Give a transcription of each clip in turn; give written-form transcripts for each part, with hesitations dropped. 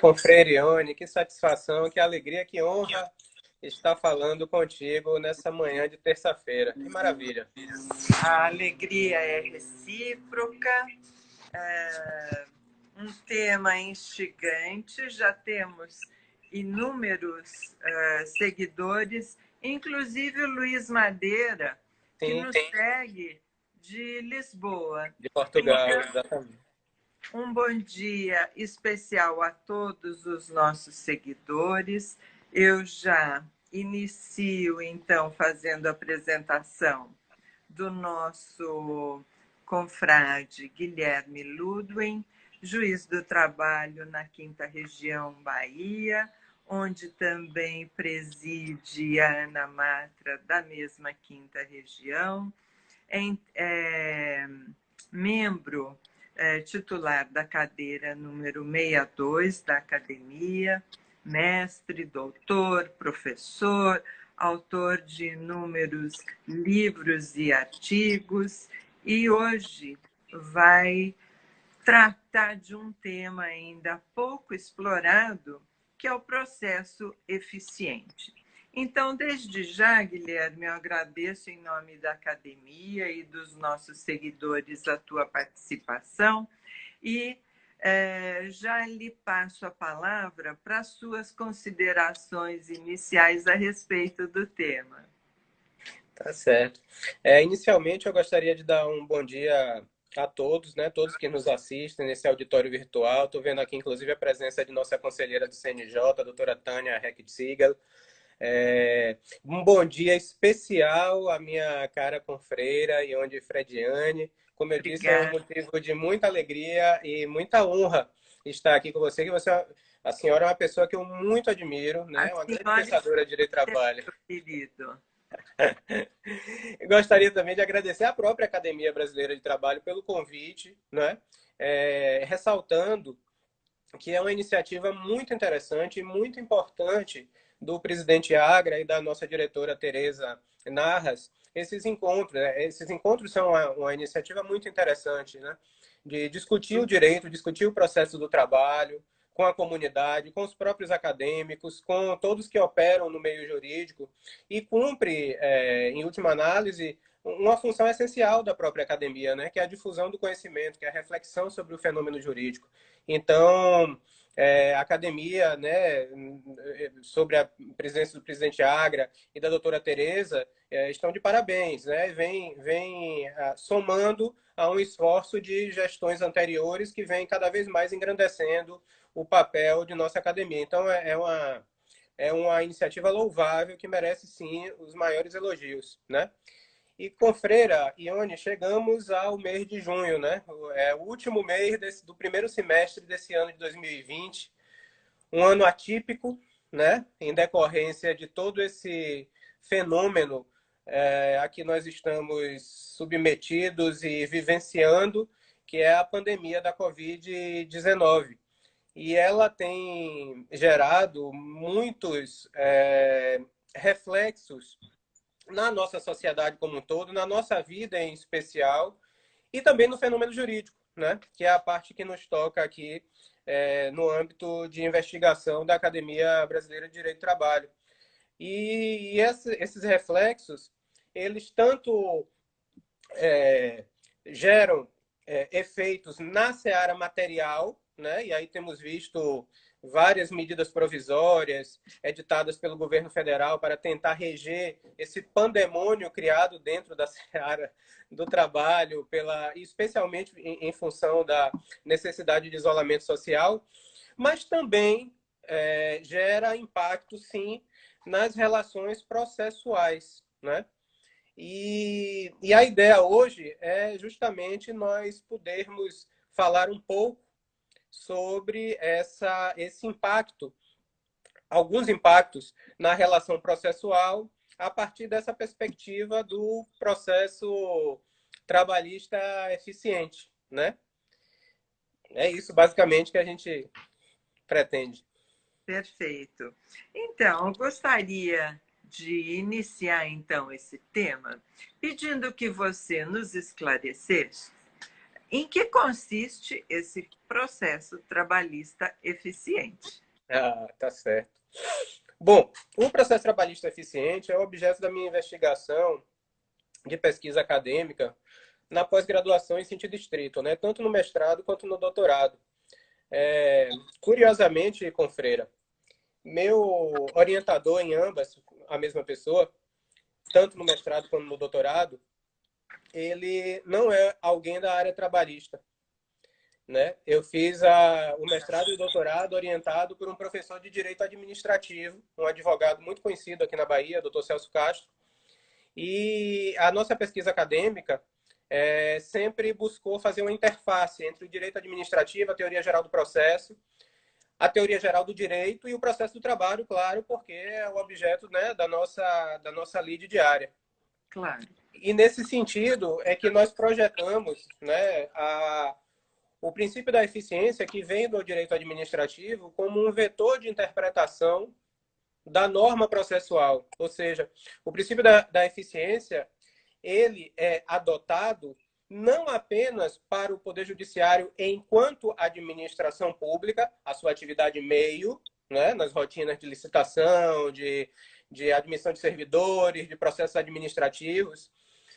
Confreire Ione, que satisfação, que alegria, que honra estar falando contigo nessa manhã de terça-feira. Que maravilha. A alegria é recíproca, um tema instigante, já temos inúmeros seguidores, inclusive o Luiz Madeira, que Sim, nos segue de Lisboa. de Portugal, Então, exatamente. um bom dia especial a todos os nossos seguidores. Eu já inicio, então, fazendo a apresentação do nosso confrade Guilherme Ludwig, juiz do trabalho na 5ª Região Bahia, onde também preside a Ana Matra, da mesma 5ª Região, membro titular da cadeira número 62 da academia, mestre, doutor, professor, autor de inúmeros livros e artigos, e hoje vai tratar de um tema ainda pouco explorado, que é o processo eficiente. Então, desde já, Guilherme, eu agradeço em nome da academia e dos nossos seguidores a tua participação e já lhe passo a palavra para as suas considerações iniciais a respeito do tema. Tá certo. Inicialmente, eu gostaria de dar um bom dia a todos, né? Todos que nos assistem nesse auditório virtual. Estou vendo aqui, inclusive, a presença de nossa conselheira do CNJ, a doutora Tânia Heck-Siegel. Um bom dia especial à minha cara confreira, Ione Frediani. Como eu disse, é um motivo de muita alegria e muita honra estar aqui com você, a senhora é uma pessoa que eu muito admiro, né? Uma grande pensadora de direito do trabalho. Querido. Eu gostaria também de agradecer à própria Academia Brasileira de Trabalho pelo convite, né? Ressaltando que é uma iniciativa muito interessante e muito importante do presidente Agra e da nossa diretora Tereza Narras, esses encontros. Né? Esses encontros são uma iniciativa muito interessante, né? De discutir o direito, discutir o processo do trabalho com a comunidade, com os próprios acadêmicos, com todos que operam no meio jurídico e cumpre, em última análise, uma função essencial da própria academia, né? Que é a difusão do conhecimento, que é a reflexão sobre o fenômeno jurídico. Então, a academia, né, sobre a presença do presidente Agra e da doutora Tereza, estão de parabéns, né? Vem somando a um esforço de gestões anteriores que vem cada vez mais engrandecendo o papel de nossa academia. Então, é uma iniciativa louvável que merece, sim, os maiores elogios, né? E, Confreira, Ione, chegamos ao mês de junho, né? É o último mês do primeiro semestre desse ano de 2020. Um ano atípico, né? Em decorrência de todo esse fenômeno a que nós estamos submetidos e vivenciando, que é a pandemia da Covid-19. E ela tem gerado muitos reflexos na nossa sociedade como um todo, na nossa vida em especial, e também no fenômeno jurídico, né? Que é a parte que nos toca aqui no âmbito de investigação da Academia Brasileira de Direito do Trabalho. E esses reflexos, eles tanto geram efeitos na seara material, né? E aí temos visto várias medidas provisórias editadas pelo governo federal para tentar reger esse pandemônio criado dentro da seara do trabalho, especialmente em função da necessidade de isolamento social, mas também gera impacto, sim, nas relações processuais, né? E a ideia hoje é justamente nós podermos falar um pouco sobre esse impacto, alguns impactos na relação processual, a partir dessa perspectiva do processo trabalhista eficiente, né? É isso, basicamente, que a gente pretende. Perfeito. Então, eu gostaria de iniciar, então, esse tema pedindo que você nos esclarecesse Em que consiste esse processo trabalhista eficiente? Ah, tá certo. Bom, o processo trabalhista eficiente é o objeto da minha investigação de pesquisa acadêmica na pós-graduação em sentido estrito, né? Tanto no mestrado quanto no doutorado. Curiosamente, Confreira, meu orientador em ambas, a mesma pessoa, tanto no mestrado quanto no doutorado, ele não é alguém da área trabalhista, né? Eu fiz o mestrado e o doutorado orientado por um professor de direito administrativo, um advogado muito conhecido aqui na Bahia, Dr. Celso Castro, e a nossa pesquisa acadêmica sempre buscou fazer uma interface entre o direito administrativo, a teoria geral do processo, a teoria geral do direito e o processo do trabalho, claro, porque é o objeto, né, da nossa lide diária. Claro. E nesse sentido é que nós projetamos, né, o princípio da eficiência, que vem do direito administrativo, como um vetor de interpretação da norma processual. Ou seja, o princípio da eficiência, ele é adotado não apenas para o Poder Judiciário enquanto administração pública, a sua atividade meio, né, nas rotinas de licitação, de admissão de servidores, de processos administrativos,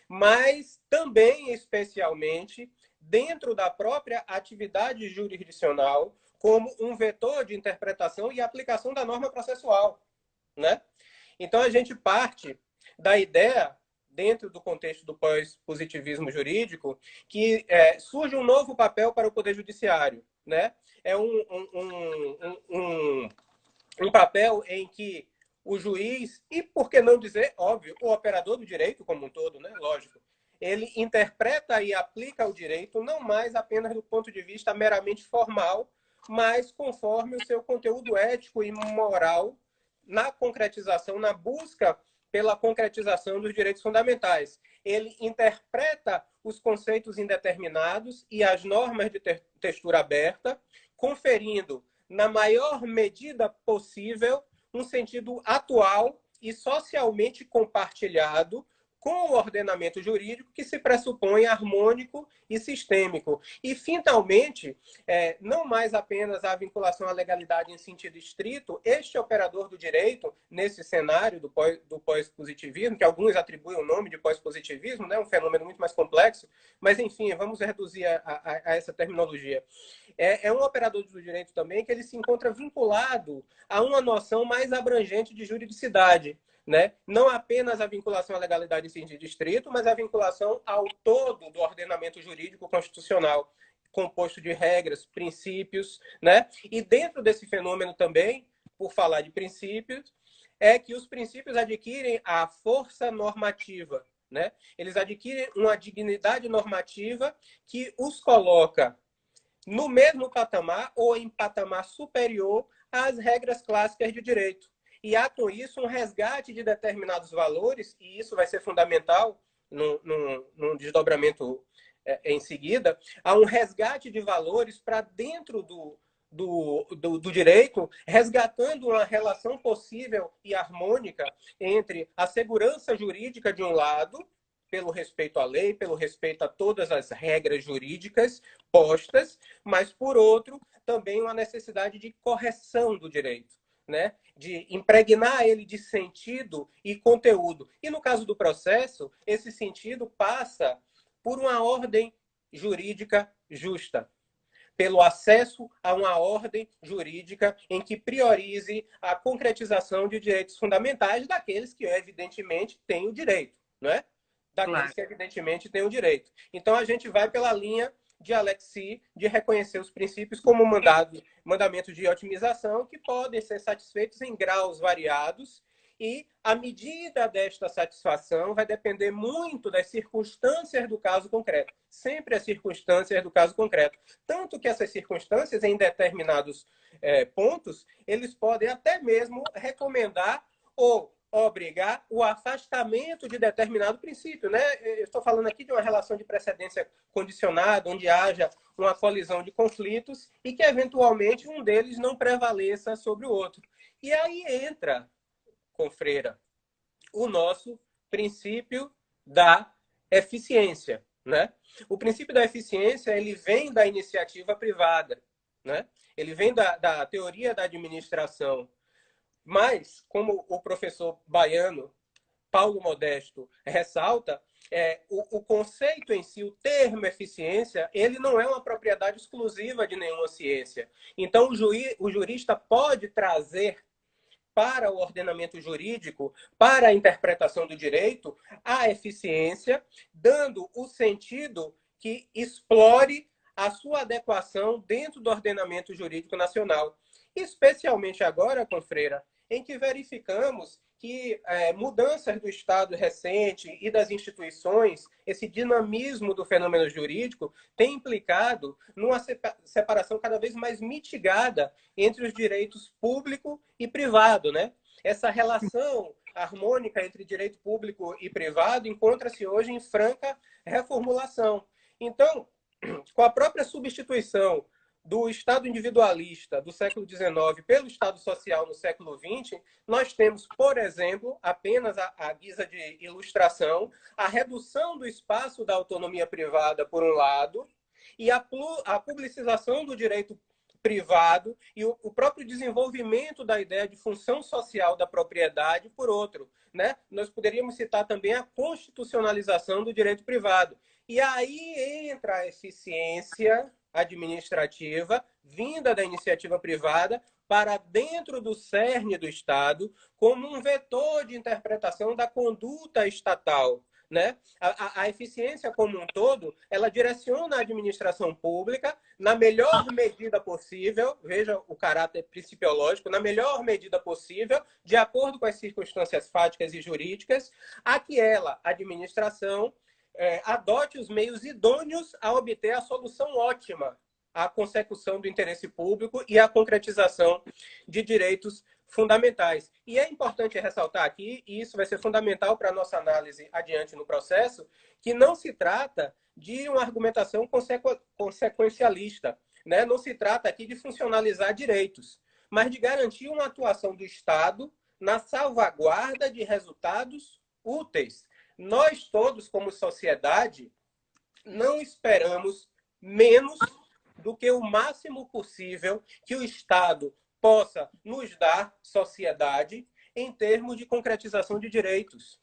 mas também, especialmente, dentro da própria atividade jurisdicional, como um vetor de interpretação e aplicação da norma processual, né? Então, a gente parte da ideia, dentro do contexto do pós-positivismo jurídico, que surge um novo papel para o Poder Judiciário, né? É um papel em que o juiz, e por que não dizer, óbvio, o operador do direito como um todo, né? Lógico, ele interpreta e aplica o direito não mais apenas do ponto de vista meramente formal, mas conforme o seu conteúdo ético e moral na concretização, na busca pela concretização dos direitos fundamentais. Ele interpreta os conceitos indeterminados e as normas de textura aberta, conferindo, na maior medida possível, um sentido atual e socialmente compartilhado com o ordenamento jurídico que se pressupõe harmônico e sistêmico. E, finalmente, não mais apenas a vinculação à legalidade em sentido estrito, este operador do direito, nesse cenário do pós-positivismo, que alguns atribuem o nome de pós-positivismo, né, um fenômeno muito mais complexo, mas, enfim, vamos reduzir a essa terminologia. É um operador do direito também que ele se encontra vinculado a uma noção mais abrangente de juridicidade, né? Não apenas a vinculação à legalidade em sentido estrito, mas a vinculação ao todo do ordenamento jurídico constitucional, composto de regras, princípios, né? E dentro desse fenômeno também, por falar de princípios, é que os princípios adquirem a força normativa, né? Eles adquirem uma dignidade normativa que os coloca no mesmo patamar ou em patamar superior às regras clássicas de direito. E há com isso um resgate de determinados valores, e isso vai ser fundamental num desdobramento em seguida, há um resgate de valores para dentro do direito, resgatando uma relação possível e harmônica entre a segurança jurídica de um lado, pelo respeito à lei, pelo respeito a todas as regras jurídicas postas, mas, por outro, também uma necessidade de correção do direito, né? De impregnar ele de sentido e conteúdo. E no caso do processo, esse sentido passa por uma ordem jurídica justa, pelo acesso a uma ordem jurídica em que priorize a concretização de direitos fundamentais daqueles que, evidentemente, têm o direito, não é? Daqueles Claro. que, evidentemente, têm o direito. Então, a gente vai pela linha de Alexis de reconhecer os princípios como mandamentos de otimização que podem ser satisfeitos em graus variados e a medida desta satisfação vai depender muito das circunstâncias do caso concreto. Sempre as circunstâncias do caso concreto. Tanto que essas circunstâncias, em determinados pontos, eles podem até mesmo recomendar ou obrigar o afastamento de determinado princípio, né? Eu estou falando aqui de uma relação de precedência condicionada, onde haja uma colisão de conflitos e que, eventualmente, um deles não prevaleça sobre o outro. E aí entra, Confreira, o nosso princípio da eficiência, né? O princípio da eficiência, ele vem da iniciativa privada, né? Ele vem da teoria da administração. Mas, como o professor baiano, Paulo Modesto, ressalta, o conceito em si, o termo eficiência, ele não é uma propriedade exclusiva de nenhuma ciência. Então, o jurista pode trazer para o ordenamento jurídico, para a interpretação do direito, a eficiência, dando o sentido que explore a sua adequação dentro do ordenamento jurídico nacional. Especialmente agora, Confreira, em que verificamos que mudanças do Estado recente e das instituições, esse dinamismo do fenômeno jurídico, tem implicado numa separação cada vez mais mitigada entre os direitos público e privado, né? Essa relação harmônica entre direito público e privado encontra-se hoje em franca reformulação. Então, com a própria substituição do Estado individualista do século XIX pelo Estado social no século XX, nós temos, por exemplo, apenas à guisa de ilustração, a redução do espaço da autonomia privada, por um lado, e a publicização do direito privado e o próprio desenvolvimento da ideia de função social da propriedade, por outro. Né? Nós poderíamos citar também a constitucionalização do direito privado. E aí entra a eficiência administrativa vinda da iniciativa privada para dentro do cerne do Estado como um vetor de interpretação da conduta estatal. Né? A eficiência como um todo, ela direciona a administração pública na melhor medida possível, veja o caráter principiológico, na melhor medida possível, de acordo com as circunstâncias fáticas e jurídicas, a que ela, a administração, adote os meios idôneos a obter a solução ótima à consecução do interesse público e à concretização de direitos fundamentais. E é importante ressaltar aqui, e isso vai ser fundamental para a nossa análise adiante no processo, que não se trata de uma argumentação consequencialista, né? Não se trata aqui de funcionalizar direitos, mas de garantir uma atuação do Estado na salvaguarda de resultados úteis. Nós todos, como sociedade, não esperamos menos do que o máximo possível que o Estado possa nos dar, sociedade, em termos de concretização de direitos.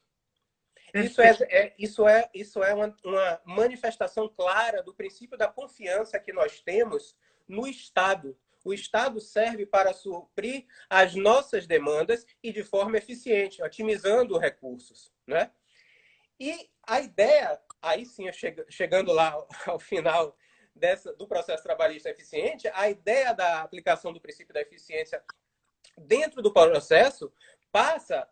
Isso é uma manifestação clara do princípio da confiança que nós temos no Estado. O Estado serve para suprir as nossas demandas e de forma eficiente, otimizando recursos, né? E a ideia, aí sim, chegando lá ao final do processo trabalhista eficiente, a ideia da aplicação do princípio da eficiência dentro do processo passa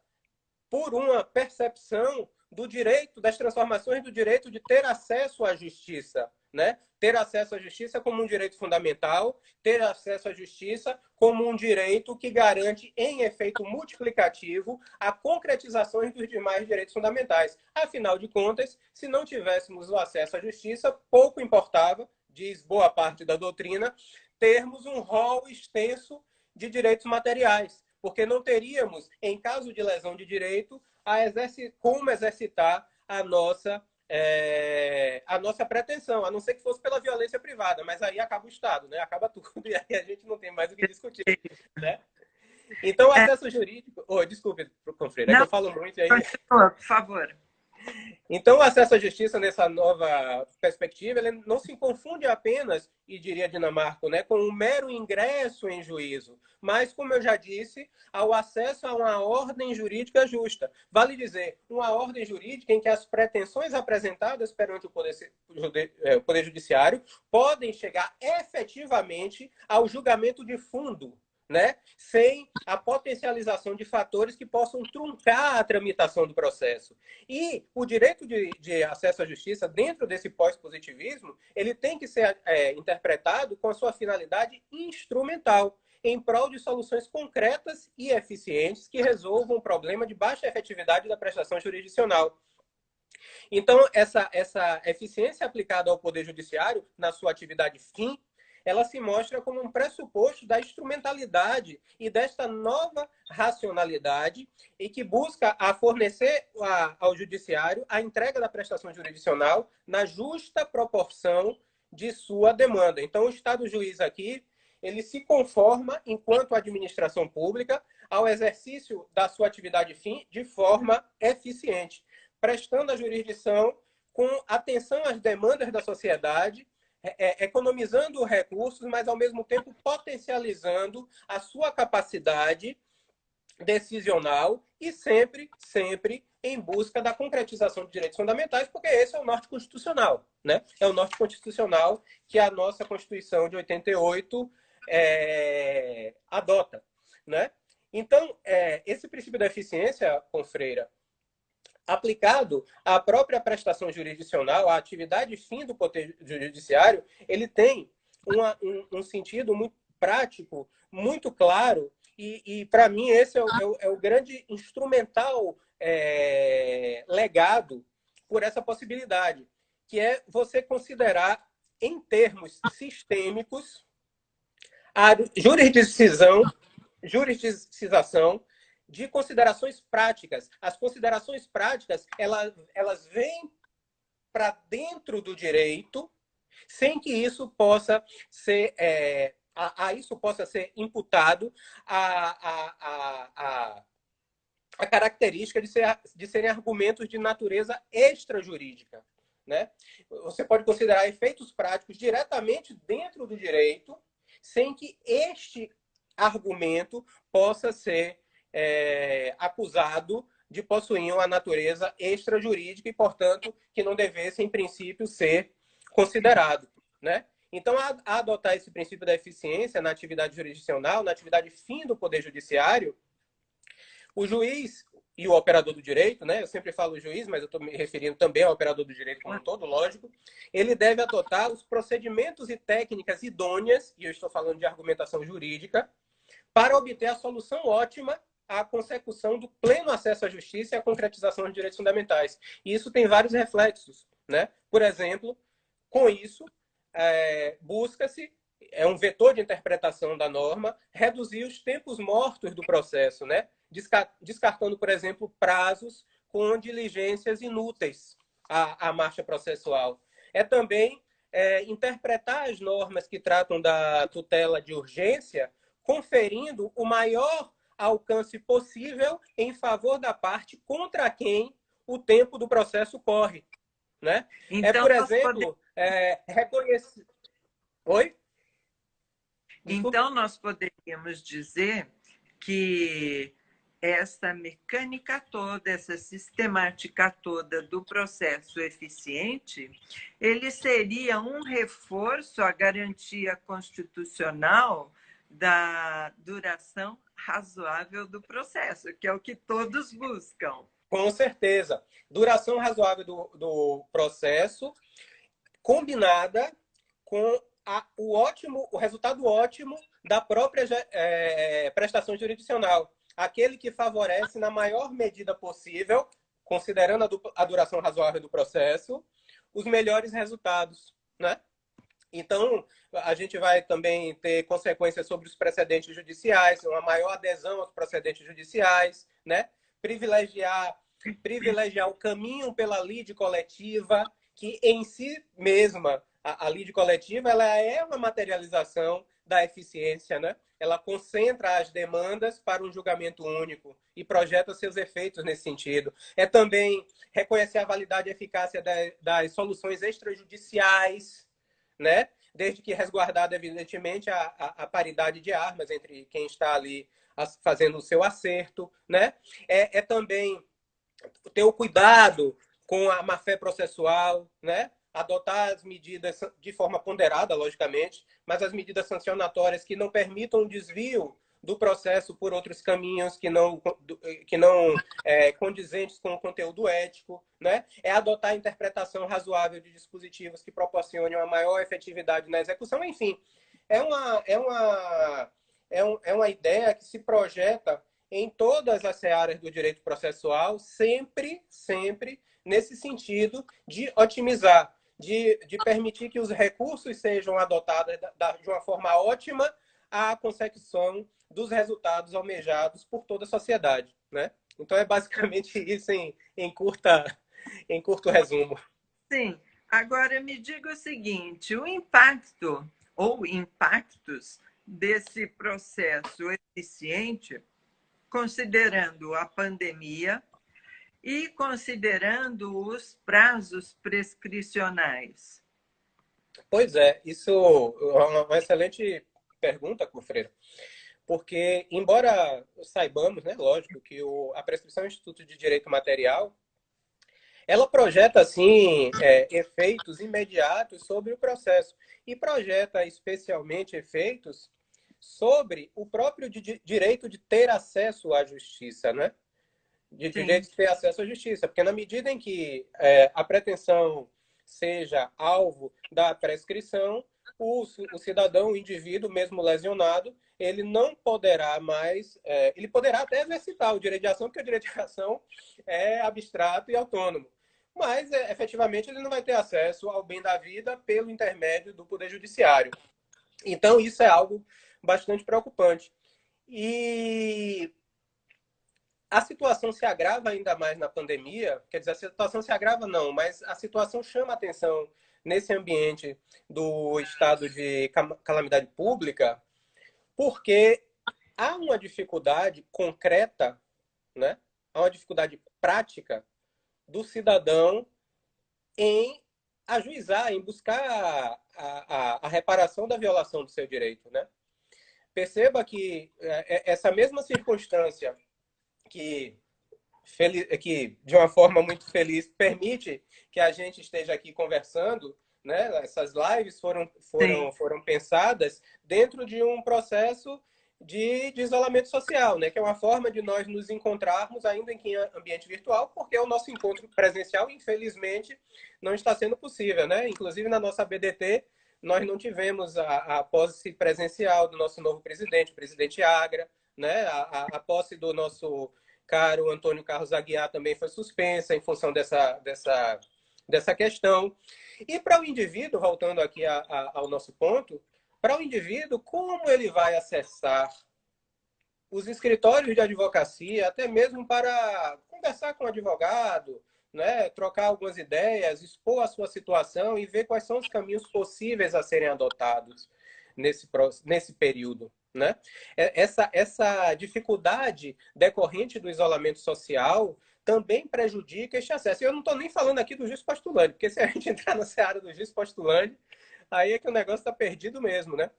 por uma percepção do direito, das transformações do direito de ter acesso à justiça, né? Ter acesso à justiça como um direito fundamental, ter acesso à justiça como um direito que garante, em efeito multiplicativo, a concretização dos demais direitos fundamentais. Afinal de contas, se não tivéssemos o acesso à justiça, pouco importava, diz boa parte da doutrina, termos um rol extenso de direitos materiais, porque não teríamos, em caso de lesão de direito, como exercitar a nossa pretensão, a não ser que fosse pela violência privada, mas aí acaba o Estado, né? Acaba tudo, e aí a gente não tem mais o que discutir. Né? Então, o acesso jurídico... desculpe, Confreira, é que eu falo muito. Aí... Continua, por favor. Então, o acesso à justiça nessa nova perspectiva, ele não se confunde apenas, e diria Dinamarco, né, com um mero ingresso em juízo, mas, como eu já disse, ao acesso a uma ordem jurídica justa. Vale dizer, uma ordem jurídica em que as pretensões apresentadas perante o Poder Judiciário podem chegar efetivamente ao julgamento de fundo, né? Sem a potencialização de fatores que possam truncar a tramitação do processo. E o direito de acesso à justiça, dentro desse pós-positivismo, ele tem que ser interpretado com a sua finalidade instrumental, em prol de soluções concretas e eficientes que resolvam o problema de baixa efetividade da prestação jurisdicional. Então, essa eficiência aplicada ao Poder Judiciário, na sua atividade fim, ela se mostra como um pressuposto da instrumentalidade e desta nova racionalidade e que busca a fornecer ao judiciário a entrega da prestação jurisdicional na justa proporção de sua demanda. Então, o Estado juiz aqui, ele se conforma, enquanto administração pública, ao exercício da sua atividade fim de forma eficiente, prestando a jurisdição com atenção às demandas da sociedade, economizando recursos, mas, ao mesmo tempo, potencializando a sua capacidade decisional e sempre, sempre em busca da concretização de direitos fundamentais, porque esse é o norte constitucional, né? É o norte constitucional que a nossa Constituição de 88 adota, né? Então, esse princípio da eficiência, Confreira, aplicado à própria prestação jurisdicional, à atividade fim do Poder Judiciário, ele tem um sentido muito prático, muito claro, e para mim, esse é o grande instrumental legado por essa possibilidade, que é você considerar, em termos sistêmicos, a jurisdização de considerações práticas. As considerações práticas, elas vêm para dentro do direito, sem que isso possa ser isso possa ser imputado a característica de serem argumentos de natureza extrajurídica, né? Você pode considerar efeitos práticos diretamente dentro do direito, sem que este argumento possa ser acusado de possuir uma natureza extrajurídica e, portanto, que não devesse, em princípio, ser considerado, né? Então, a adotar esse princípio da eficiência na atividade jurisdicional, na atividade fim do Poder Judiciário, o juiz e o operador do direito, né? Eu sempre falo juiz, mas eu estou me referindo também ao operador do direito como um todo, lógico, ele deve adotar os procedimentos e técnicas idôneas, e eu estou falando de argumentação jurídica, para obter a solução ótima à consecução do pleno acesso à justiça e à concretização dos direitos fundamentais. E isso tem vários reflexos, né? Por exemplo, com isso, busca-se, é um vetor de interpretação da norma, reduzir os tempos mortos do processo, né? Descartando, por exemplo, prazos com diligências inúteis à marcha processual. É também interpretar as normas que tratam da tutela de urgência, conferindo o maior alcance possível em favor da parte contra quem o tempo do processo corre, né? Então, por exemplo, reconhecer... Oi? Desculpa. Então, nós poderíamos dizer que essa mecânica toda, essa sistemática toda do processo eficiente, ele seria um reforço à garantia constitucional da duração razoável do processo, que é o que todos buscam. Com certeza. Duração razoável do processo, combinada com o resultado ótimo da própria prestação jurisdicional. Aquele que favorece, na maior medida possível, considerando a duração razoável do processo, os melhores resultados, né? Então, a gente vai também ter consequências sobre os precedentes judiciais, uma maior adesão aos precedentes judiciais, né? Privilegiar o caminho pela lide coletiva, que em si mesma, a lide coletiva, ela é uma materialização da eficiência, né? Ela concentra as demandas para um julgamento único e projeta seus efeitos nesse sentido. É também reconhecer a validade e eficácia das soluções extrajudiciais, né? Desde que resguardada, evidentemente, a paridade de armas entre quem está ali fazendo o seu acerto, né? É também ter o cuidado com a má-fé processual, né? Adotar as medidas de forma ponderada, logicamente, mas as medidas sancionatórias que não permitam o desvio do processo por outros caminhos que não condizentes com o conteúdo ético, né? É adotar a interpretação razoável de dispositivos que proporcionem uma maior efetividade na execução. Enfim, é uma ideia que se projeta em todas as searas do direito processual, sempre nesse sentido de otimizar, de permitir que os recursos sejam adotados de uma forma ótima à consecução dos resultados almejados por toda a sociedade, né? Então é basicamente isso em curto resumo. Sim. Agora me diga o seguinte: o impacto ou impactos desse processo eficiente, considerando a pandemia e considerando os prazos prescricionais? Pois é, isso é uma excelente pergunta, Confreira, porque, embora saibamos, né, lógico, que a prescrição do Instituto de Direito Material, ela projeta, assim, efeitos imediatos sobre o processo e projeta especialmente efeitos sobre o próprio direito de ter acesso à justiça, né? De Sim. direito de ter acesso à justiça, porque na medida em que a pretensão seja alvo da prescrição, o cidadão, o indivíduo, mesmo lesionado, ele não poderá mais, ele poderá até exercitar o direito de ação, porque o direito de ação é abstrato e autônomo, mas efetivamente ele não vai ter acesso ao bem da vida pelo intermédio do Poder Judiciário. Então, isso é algo bastante preocupante. E a situação se agrava ainda mais na pandemia, quer dizer, a situação se agrava não, mas a situação chama atenção nesse ambiente do estado de calamidade pública, porque há uma dificuldade concreta, né? Há uma dificuldade prática do cidadão em ajuizar, em buscar a reparação da violação do seu direito, né? Perceba que essa mesma circunstância que que de uma forma muito feliz permite que a gente esteja aqui conversando, né? Essas lives Sim. foram pensadas dentro de um processo de isolamento social, né? Que é uma forma de nós nos encontrarmos ainda em ambiente virtual, porque o nosso encontro presencial, infelizmente, não está sendo possível, né? Inclusive na nossa BDT, nós não tivemos a posse presencial do nosso novo presidente, o presidente Agra, né? A posse do nosso caro Antônio Carlos Aguiar também foi suspensa em função dessa questão. E para o indivíduo, voltando aqui ao nosso ponto, para o indivíduo, como ele vai acessar os escritórios de advocacia, até mesmo para conversar com o advogado, né, trocar algumas ideias, expor a sua situação e ver quais são os caminhos possíveis a serem adotados nesse período. Né? Essa dificuldade decorrente do isolamento social também prejudica este acesso. E eu não estou nem falando aqui do juiz postulante, porque se a gente entrar na seara do juiz postulante, aí é que o negócio está perdido mesmo, né?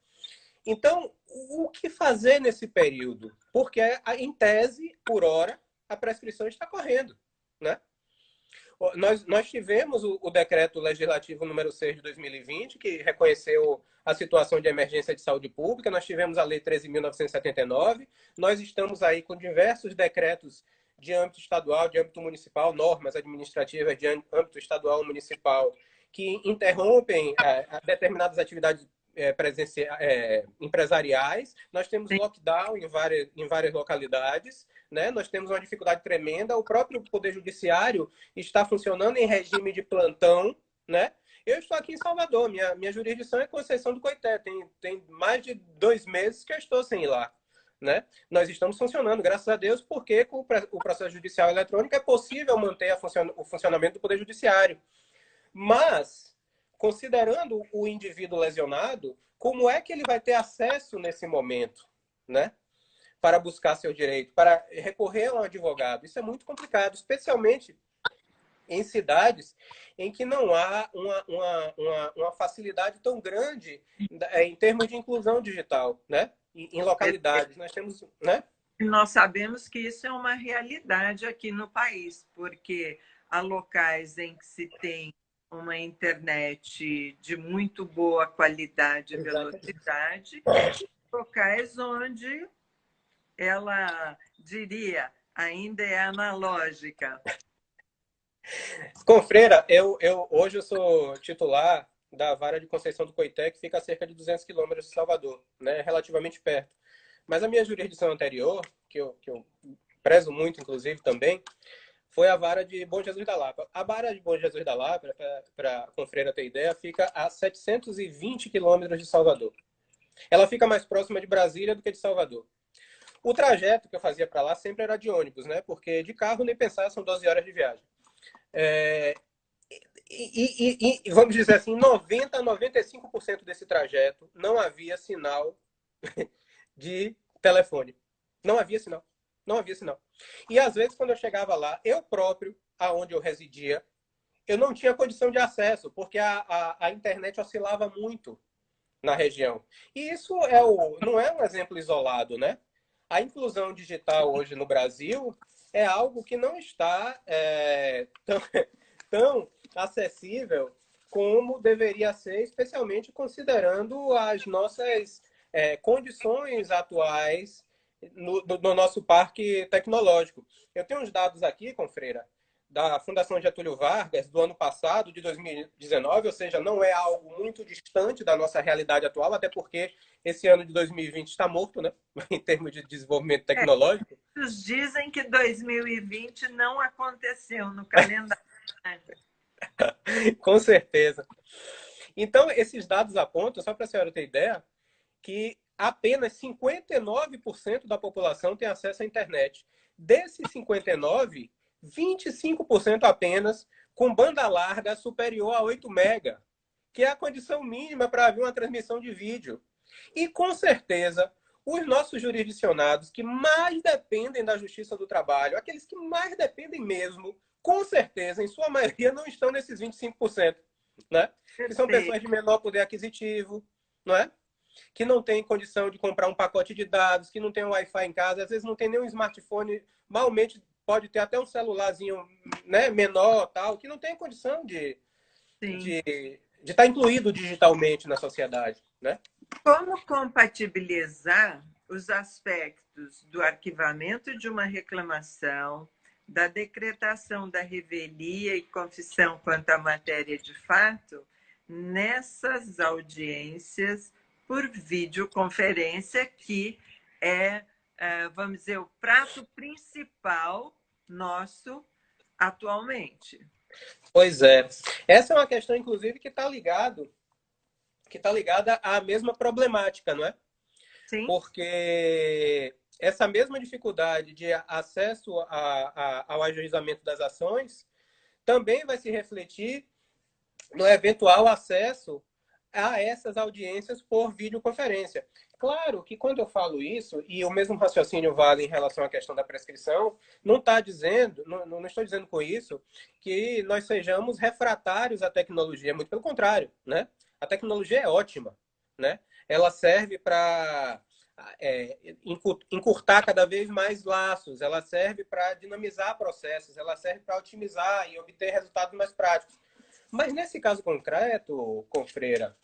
Então, o que fazer nesse período? Porque, em tese, por hora, a prescrição está correndo, né? Nós tivemos o decreto legislativo número 6 de 2020, que reconheceu a situação de emergência de saúde pública, nós tivemos a Lei 13.979, nós estamos aí com diversos decretos de âmbito estadual, de âmbito municipal, normas administrativas de âmbito estadual e municipal, que interrompem determinadas atividades empresariais, nós temos Sim. lockdown em várias localidades, né? Nós temos uma dificuldade tremenda, o próprio Poder Judiciário está funcionando em regime de plantão, né? Eu estou aqui em Salvador, minha jurisdição é Conceição do Coité, tem mais de 2 meses que eu estou sem ir lá. Né? Nós estamos funcionando, graças a Deus, porque com o processo judicial eletrônico é possível manter o funcionamento do Poder Judiciário. Mas, considerando o indivíduo lesionado, como é que ele vai ter acesso nesse momento, né? Para buscar seu direito, para recorrer a um advogado? Isso é muito complicado, especialmente em cidades em que não há uma facilidade tão grande em termos de inclusão digital, né? Em localidades. Nós temos, né? Nós sabemos que isso é uma realidade aqui no país, porque há locais em que se tem uma internet de muito boa qualidade e velocidade, e locais onde ela, diria, ainda é analógica. Confreira, hoje eu sou titular da vara de Conceição do Coité, que fica a cerca de 200 quilômetros de Salvador, né? Relativamente perto. Mas a minha jurisdição anterior, que eu prezo muito, inclusive, também, foi a vara de Bom Jesus da Lapa. A vara de Bom Jesus da Lapa, para a Confreira ter ideia, fica a 720 quilômetros de Salvador. Ela fica mais próxima de Brasília do que de Salvador. O trajeto que eu fazia para lá sempre era de ônibus, né? Porque de carro nem pensar, são 12 horas de viagem. E vamos dizer assim, 90 a 95% desse trajeto não havia sinal de telefone. Não havia sinal. Não havia sinal. E às vezes, quando eu chegava lá, eu próprio, aonde eu residia, eu não tinha condição de acesso, porque a internet oscilava muito na região. E isso não é um exemplo isolado, né? A inclusão digital hoje no Brasil é algo que não está tão acessível como deveria ser, especialmente considerando as nossas condições atuais no nosso parque tecnológico. Eu tenho uns dados aqui, Confreira, da Fundação Getúlio Vargas, do ano passado, de 2019, ou seja, não é algo muito distante da nossa realidade atual, até porque esse ano de 2020 está morto, né? Em termos de desenvolvimento tecnológico. Muitos dizem que 2020 não aconteceu no calendário. Com certeza. Então, esses dados apontam, só para a senhora ter ideia, que apenas 59% da população tem acesso à internet. Desses 59%, 25% apenas com banda larga superior a 8 mega, que é a condição mínima para haver uma transmissão de vídeo. E, com certeza, os nossos jurisdicionados que mais dependem da Justiça do Trabalho, aqueles que mais dependem mesmo, com certeza, em sua maioria, não estão nesses 25%, né? Que são pessoas de menor poder aquisitivo, não é? Que não tem condição de comprar um pacote de dados, que não tem um Wi-Fi em casa, às vezes não tem nenhum smartphone, malmente pode ter até um celularzinho, né, menor, tal, que não tem condição de estar incluído digitalmente na sociedade, né? Como compatibilizar os aspectos do arquivamento de uma reclamação, da decretação da revelia e confissão quanto à matéria de fato, nessas audiências por videoconferência, que é, vamos dizer, o prato principal nosso atualmente? Pois é. Essa é uma questão, inclusive, que está ligada à mesma problemática, não é? Sim. Porque essa mesma dificuldade de acesso ao ajuizamento das ações também vai se refletir no eventual acesso a essas audiências por videoconferência. Claro que quando eu falo isso, e o mesmo raciocínio vale em relação à questão da prescrição, não estou dizendo com isso que nós sejamos refratários à tecnologia, muito pelo contrário, né? A tecnologia é ótima, né? Ela serve para encurtar cada vez mais laços, ela serve para dinamizar processos, ela serve para otimizar e obter resultados mais práticos. Mas nesse caso concreto, Confreira,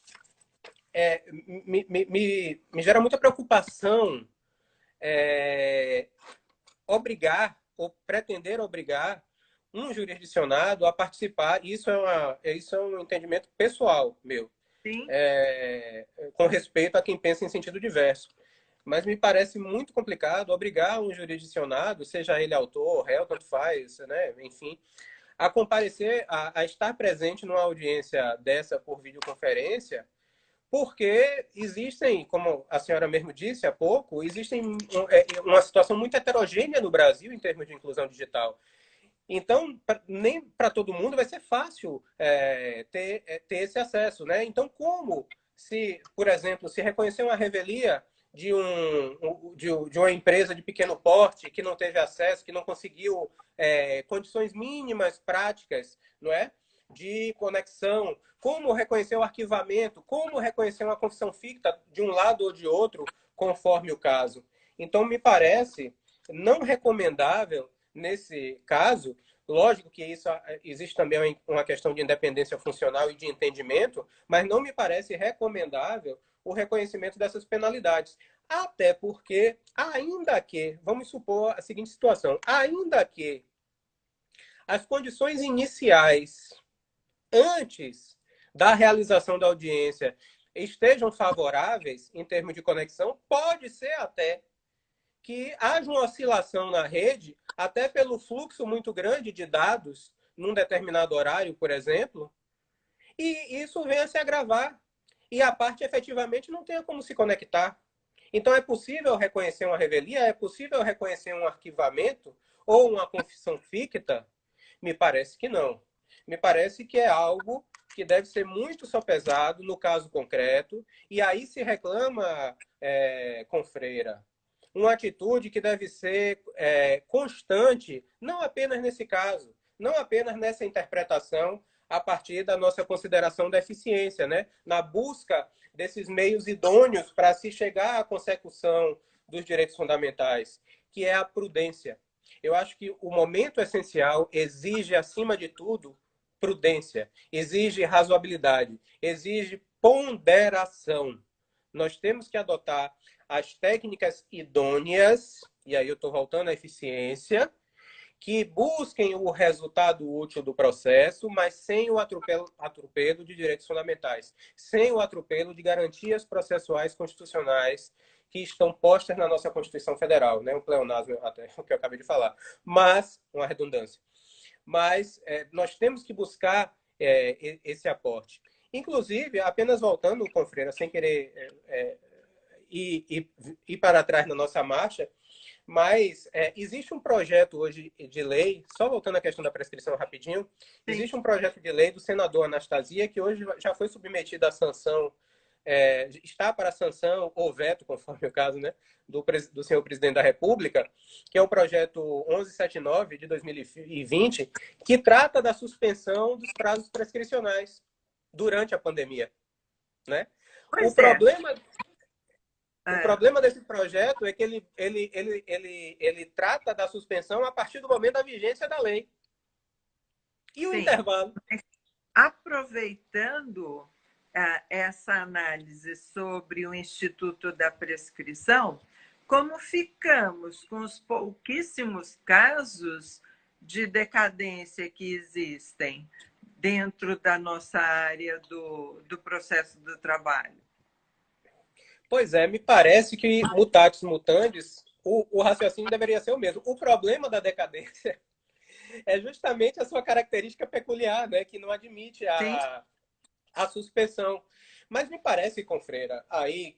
me gera muita preocupação obrigar ou pretender obrigar um jurisdicionado a participar. Isso é um entendimento pessoal meu, com respeito a quem pensa em sentido diverso. Mas me parece muito complicado obrigar um jurisdicionado, seja ele autor, réu, tanto faz, né? Enfim, a comparecer, a estar presente numa audiência dessa por videoconferência, porque existem, como a senhora mesmo disse há pouco, existem uma situação muito heterogênea no Brasil em termos de inclusão digital. Então, nem para todo mundo vai ser fácil ter esse acesso, né? Então, como se, por exemplo, se reconhecer uma revelia de uma empresa de pequeno porte que não teve acesso, que não conseguiu condições mínimas práticas, não é? De conexão, como reconhecer o arquivamento, como reconhecer uma confissão ficta de um lado ou de outro, conforme o caso. Então, me parece não recomendável, nesse caso, lógico que isso existe também uma questão de independência funcional e de entendimento, mas não me parece recomendável o reconhecimento dessas penalidades. Até porque, ainda que, vamos supor a seguinte situação, ainda que as condições iniciais antes da realização da audiência estejam favoráveis em termos de conexão, pode ser até que haja uma oscilação na rede até pelo fluxo muito grande de dados num determinado horário, por exemplo, e isso vem a se agravar. E a parte efetivamente não tem como se conectar. Então, é possível reconhecer uma revelia? É possível reconhecer um arquivamento ou uma confissão ficta? Me parece que não. Me parece que é algo que deve ser muito sopesado no caso concreto, e aí se reclama, Confreira, uma atitude que deve ser constante, não apenas nesse caso, não apenas nessa interpretação a partir da nossa consideração da eficiência, né? Na busca desses meios idôneos para se chegar à consecução dos direitos fundamentais, que é a prudência. Eu acho que o momento essencial exige, acima de tudo, prudência, exige razoabilidade, exige ponderação. Nós temos que adotar as técnicas idôneas, e aí eu estou voltando à eficiência, que busquem o resultado útil do processo, mas sem o atropelo de direitos fundamentais, sem o atropelo de garantias processuais constitucionais que estão postas na nossa Constituição Federal, né? Um pleonasmo até o que eu acabei de falar, mas uma redundância. Mas nós temos que buscar esse aporte. Inclusive, apenas voltando, Confreira, sem querer ir para trás na nossa marcha, mas existe um projeto hoje de lei, só voltando à questão da prescrição rapidinho, existe um projeto de lei do senador Anastasia, que hoje já foi submetido à sanção, está para sanção ou veto, conforme o caso, né, do senhor presidente da República, que é o projeto 1179 de 2020, que trata da suspensão dos prazos prescricionais durante a pandemia, né? O problema O problema desse projeto é que ele trata da suspensão a partir do momento da vigência da lei. E o intervalo? Aproveitando essa análise sobre o Instituto da Prescrição, como ficamos com os pouquíssimos casos de decadência que existem dentro da nossa área do processo do trabalho? Pois é, me parece que mutatis mutandis, o raciocínio deveria ser o mesmo. O problema da decadência é justamente a sua característica peculiar, né, que não admite a suspensão. Mas me parece, Confreira, aí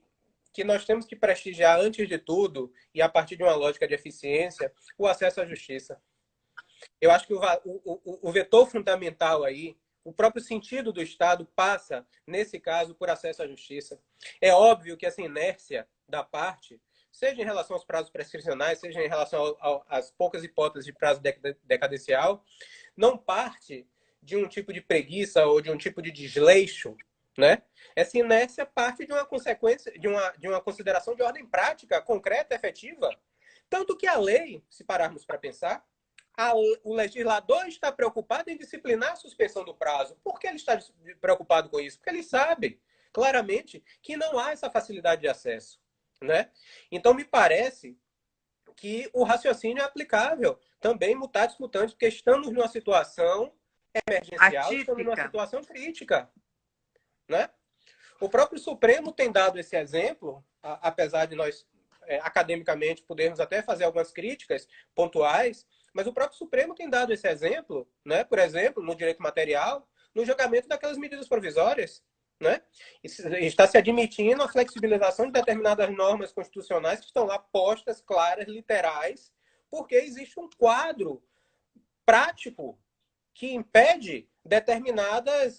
que nós temos que prestigiar, antes de tudo, e a partir de uma lógica de eficiência, o acesso à justiça. Eu acho que o vetor fundamental aí, o próprio sentido do Estado passa, nesse caso, por acesso à justiça. É óbvio que essa inércia da parte, seja em relação aos prazos prescricionais, seja em relação às poucas hipóteses de prazo decadencial, não parte de um tipo de preguiça ou de um tipo de desleixo, né? Essa inércia parte de uma consequência, de uma consideração de ordem prática, concreta, efetiva. Tanto que a lei, se pararmos para pensar, o legislador está preocupado em disciplinar a suspensão do prazo. Por que ele está preocupado com isso? Porque ele sabe claramente que não há essa facilidade de acesso, né? Então, me parece que o raciocínio é aplicável também mutatis mutandis, porque estamos numa situação emergencial, estamos numa situação crítica, né? O próprio Supremo tem dado esse exemplo, apesar de nós, academicamente, podermos até fazer algumas críticas pontuais, mas o próprio Supremo tem dado esse exemplo, né? Por exemplo, no direito material, no julgamento daquelas medidas provisórias, né? Está se admitindo a flexibilização de determinadas normas constitucionais que estão lá postas, claras, literais, porque existe um quadro prático que impede determinadas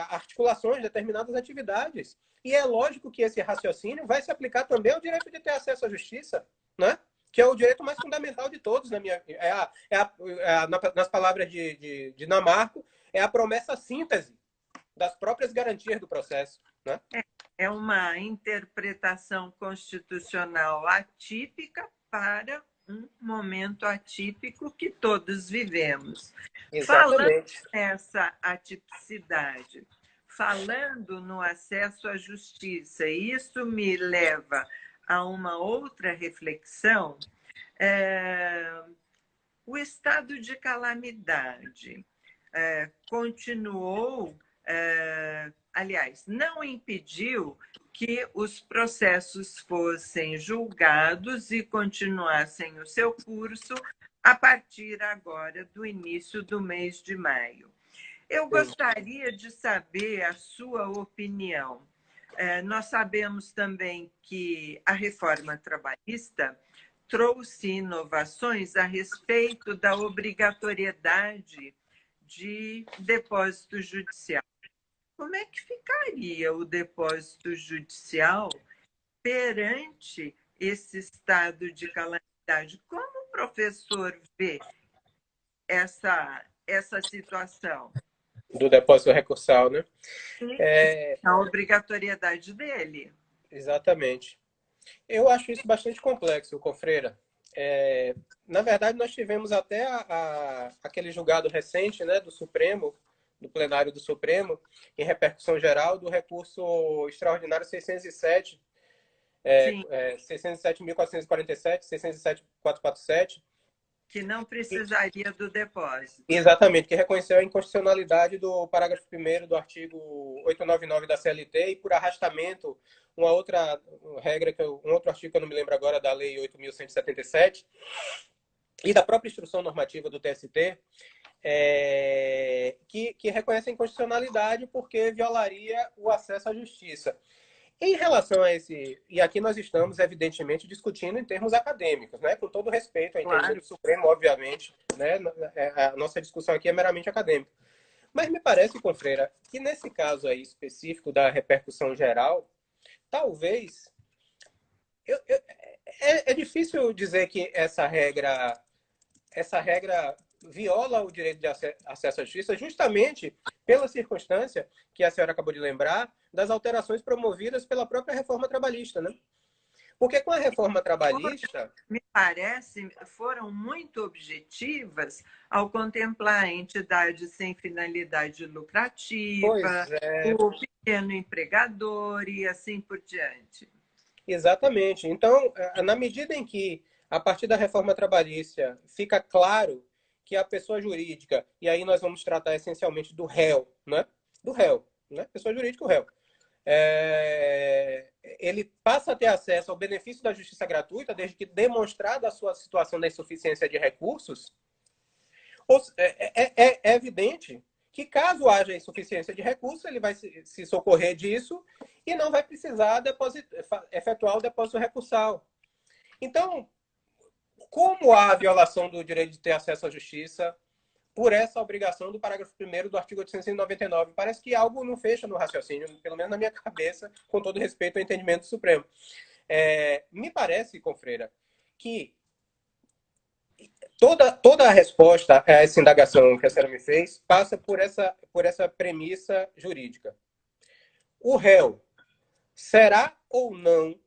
articulações, determinadas atividades. E é lógico que esse raciocínio vai se aplicar também ao direito de ter acesso à justiça, né? Que é o direito mais fundamental de todos, nas palavras de Dinamarco, é a promessa síntese das próprias garantias do processo, né? É uma interpretação constitucional atípica para um momento atípico que todos vivemos. Exatamente. Falando nessa atipicidade, falando no acesso à justiça, isso me leva a uma outra reflexão. O estado de calamidade continuou, aliás, não impediu que os processos fossem julgados e continuassem o seu curso a partir agora do início do mês de maio. Eu gostaria de saber a sua opinião. Nós sabemos também que a reforma trabalhista trouxe inovações a respeito da obrigatoriedade de depósito judicial. Como é que ficaria o depósito judicial perante esse estado de calamidade? Como o professor vê essa situação? Do depósito recursal, né? A obrigatoriedade dele. Exatamente. Eu acho isso bastante complexo, Confreira. Na verdade, nós tivemos até aquele julgado recente, né, do Supremo, do plenário do Supremo, em repercussão geral, do recurso extraordinário 607, 607.447, 607.447, que não precisaria do depósito. Exatamente, que reconheceu a inconstitucionalidade do parágrafo 1º do artigo 899 da CLT e por arrastamento uma outra regra, um outro artigo que eu não me lembro agora, da Lei 8.177 e da própria instrução normativa do TST, que reconhece a inconstitucionalidade porque violaria o acesso à justiça. Em relação a esse, e aqui nós estamos, evidentemente, discutindo em termos acadêmicos, né? Com todo respeito ao entendimento do Supremo, obviamente, né? A nossa discussão aqui é meramente acadêmica. Mas me parece, Confreira, que nesse caso aí específico da repercussão geral, talvez... É difícil dizer que essa regra viola o direito de acesso à justiça justamente pela circunstância que a senhora acabou de lembrar das alterações promovidas pela própria reforma trabalhista, né? Porque com a reforma trabalhista... Me parece, foram muito objetivas ao contemplar entidades sem finalidade lucrativa, o pequeno empregador e assim por diante. Exatamente. Então, na medida em que, a partir da reforma trabalhista, fica claro que a pessoa jurídica, e aí nós vamos tratar essencialmente do réu, né? Do réu, né? Pessoa jurídica, o réu. Ele passa a ter acesso ao benefício da justiça gratuita, desde que demonstrada a sua situação da insuficiência de recursos. É evidente que, caso haja insuficiência de recursos, ele vai se socorrer disso e não vai precisar efetuar o depósito recursal. Então, como há a violação do direito de ter acesso à justiça por essa obrigação do parágrafo 1º do artigo 899? Parece que algo não fecha no raciocínio, pelo menos na minha cabeça, com todo respeito ao entendimento do Supremo. Me parece, Confreira, que toda a resposta a essa indagação que a senhora me fez passa por essa premissa jurídica. O réu será ou não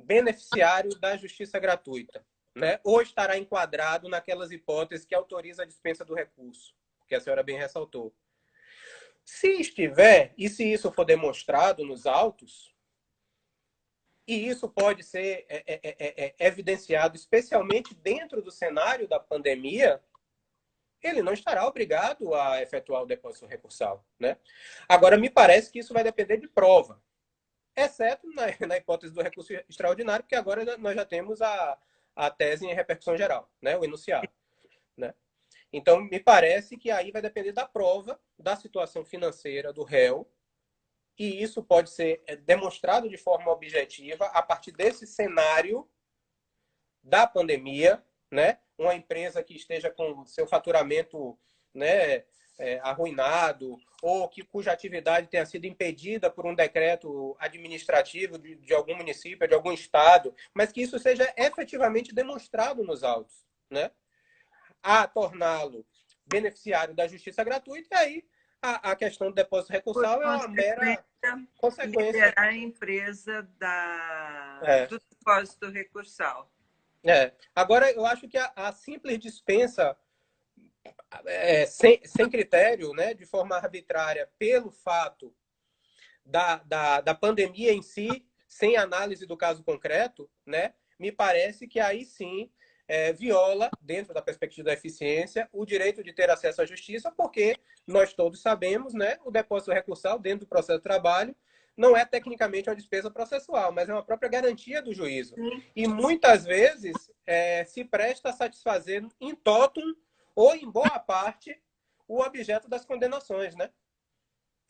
beneficiário da justiça gratuita, né? Ou estará enquadrado naquelas hipóteses que autorizam a dispensa do recurso, que a senhora bem ressaltou. Se estiver, e se isso for demonstrado nos autos, e isso pode ser evidenciado especialmente dentro do cenário da pandemia, ele não estará obrigado a efetuar o depósito recursal, né? Agora, me parece que isso vai depender de prova, exceto na hipótese do recurso extraordinário, porque agora nós já temos a tese em repercussão geral, né? O enunciado, né? Então, me parece que aí vai depender da prova da situação financeira do réu, e isso pode ser demonstrado de forma objetiva a partir desse cenário da pandemia, né? Uma empresa que esteja com seu faturamento, né, arruinado, ou cuja atividade tenha sido impedida por um decreto administrativo de algum município, de algum estado, mas que isso seja efetivamente demonstrado nos autos, né? A torná-lo beneficiário da justiça gratuita, e aí a questão do depósito recursal é uma mera consequência. Liberar a empresa do depósito recursal. Agora, eu acho que a simples dispensa sem critério, né, de forma arbitrária, pelo fato da pandemia em si, sem análise do caso concreto, né, me parece que aí sim viola, dentro da perspectiva da eficiência, o direito de ter acesso à justiça, porque nós todos sabemos, né, o depósito recursal dentro do processo de trabalho não é tecnicamente uma despesa processual, mas é uma própria garantia do juízo. E muitas vezes se presta a satisfazer em totum ou em boa parte o objeto das condenações, né?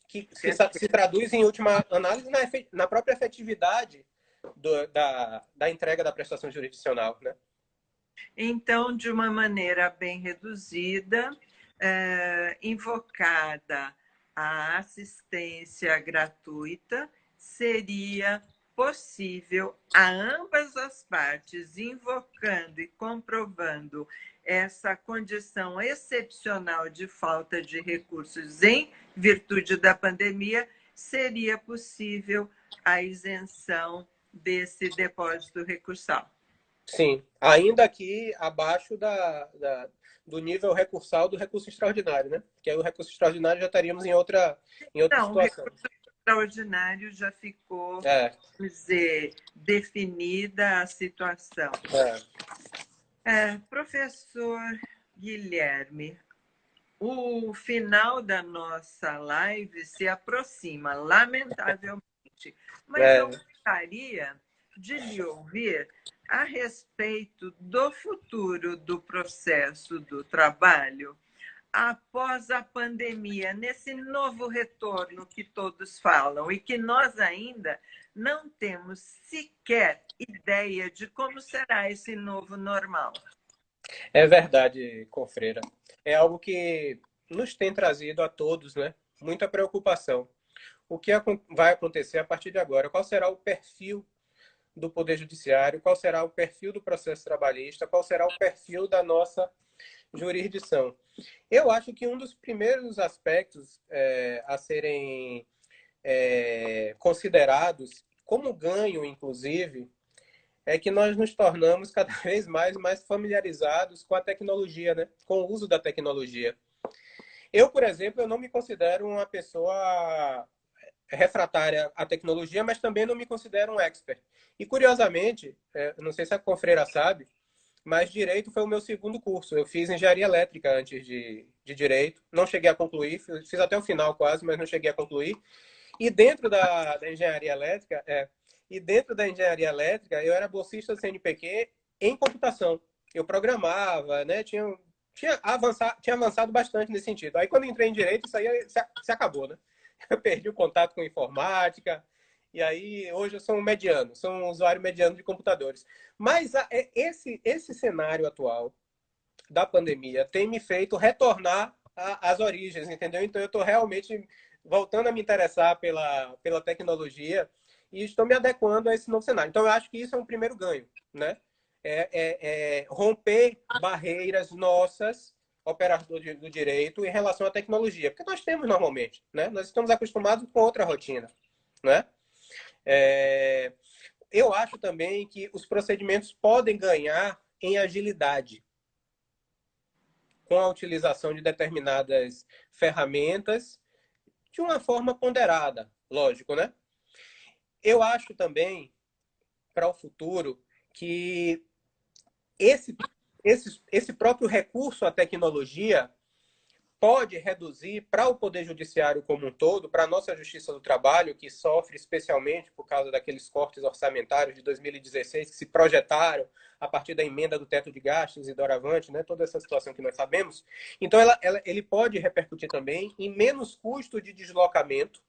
Que se traduz, em última análise, na própria efetividade da entrega da prestação jurisdicional, né? Então, de uma maneira bem reduzida, invocada a assistência gratuita, seria possível a ambas as partes, invocando e comprovando essa condição excepcional de falta de recursos em virtude da pandemia, seria possível a isenção desse depósito recursal. Sim, ainda aqui abaixo do nível recursal do recurso extraordinário, né? Porque aí o recurso extraordinário já estaríamos em outra situação. O recurso extraordinário já ficou, vamos dizer, definida a situação. Professor Guilherme, o final da nossa live se aproxima, lamentavelmente, mas eu gostaria de lhe ouvir a respeito do futuro do processo do trabalho após a pandemia, nesse novo retorno que todos falam e que nós ainda não temos sequer ideia de como será esse novo normal. É verdade, Confreira. É algo que nos tem trazido a todos, né, muita preocupação. O que vai acontecer a partir de agora? Qual será o perfil do Poder Judiciário? Qual será o perfil do processo trabalhista? Qual será o perfil da nossa jurisdição? Eu acho que um dos primeiros aspectos a serem considerados como ganho, inclusive, é que nós nos tornamos cada vez mais familiarizados com a tecnologia, né? Com o uso da tecnologia. Eu, por exemplo, eu não me considero uma pessoa refratária à tecnologia, mas também não me considero um expert. E, curiosamente, não sei se a Confreira sabe, mas Direito foi o meu segundo curso. Eu fiz Engenharia Elétrica antes de Direito. Não cheguei a concluir, fiz até o final quase, mas não cheguei a concluir. E dentro da Engenharia Elétrica, eu era bolsista do CNPq em computação. Eu programava, né? Tinha avançado bastante nesse sentido. Aí, quando entrei em Direito, isso aí se acabou, né? Eu perdi o contato com informática, e aí hoje eu sou sou um usuário mediano de computadores. Mas esse cenário atual da pandemia tem me feito retornar às origens, entendeu? Então eu estou realmente voltando a me interessar pela tecnologia e estou me adequando a esse novo cenário. Então eu acho que isso é um primeiro ganho, né? Romper barreiras nossas, operadores do direito, em relação à tecnologia, porque nós temos normalmente, né? Nós estamos acostumados com outra rotina, né? Eu acho também que os procedimentos podem ganhar em agilidade com a utilização de determinadas ferramentas de uma forma ponderada, lógico, né? Eu acho também, para o futuro, que esse próprio recurso à tecnologia pode reduzir para o Poder Judiciário como um todo, para a nossa Justiça do Trabalho, que sofre especialmente por causa daqueles cortes orçamentários de 2016 que se projetaram a partir da emenda do teto de gastos e doravante, né, toda essa situação que nós sabemos. Então, ele pode repercutir também em menos custo de deslocamento,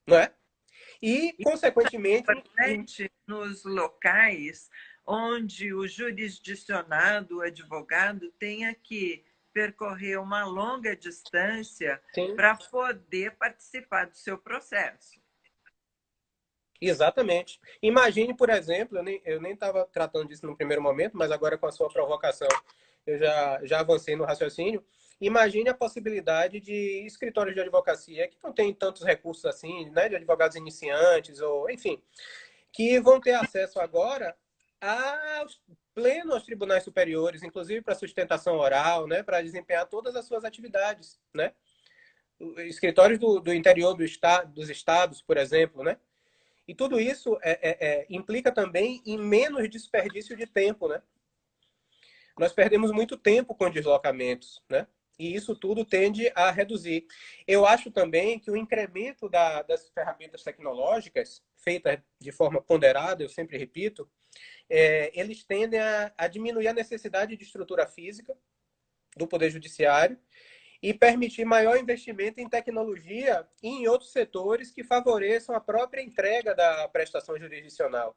não é? E, consequentemente, nos locais onde o jurisdicionado, o advogado, tenha que percorrer uma longa distância para poder participar do seu processo. Exatamente. Imagine, por exemplo, eu nem estava tratando disso no primeiro momento, mas agora com a sua provocação eu já avancei no raciocínio. Imagine a possibilidade de escritórios de advocacia que não têm tantos recursos assim, né, de advogados iniciantes, ou enfim, que vão ter acesso agora aos tribunais superiores, inclusive para sustentação oral, né, para desempenhar todas as suas atividades, né? Escritórios do interior dos estados, por exemplo, né? E tudo isso implica também em menos desperdício de tempo, né? Nós perdemos muito tempo com deslocamentos, né? E isso tudo tende a reduzir. Eu acho também que o incremento das ferramentas tecnológicas, feita de forma ponderada, eu sempre repito, eles tendem a diminuir a necessidade de estrutura física do Poder Judiciário e permitir maior investimento em tecnologia e em outros setores que favoreçam a própria entrega da prestação jurisdicional.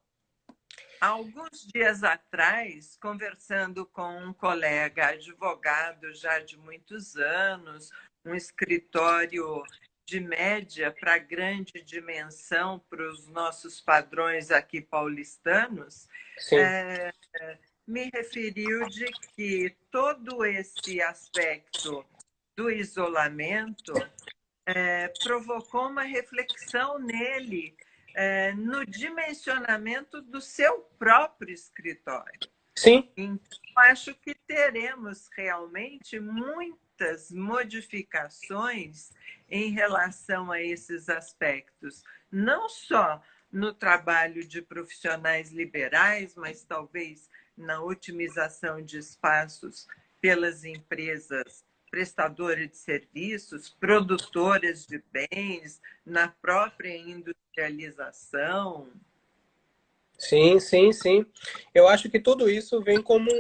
Alguns dias atrás, conversando com um colega advogado já de muitos anos, um escritório de média para grande dimensão para os nossos padrões aqui paulistanos, Sim. Me referiu de que todo esse aspecto do isolamento provocou uma reflexão nele no dimensionamento do seu próprio escritório. Sim. Então, acho que teremos realmente muitas modificações em relação a esses aspectos, não só no trabalho de profissionais liberais, mas talvez na otimização de espaços pelas empresas prestadoras de serviços, produtoras de bens, na própria industrialização. Sim, sim, sim. Eu acho que tudo isso vem como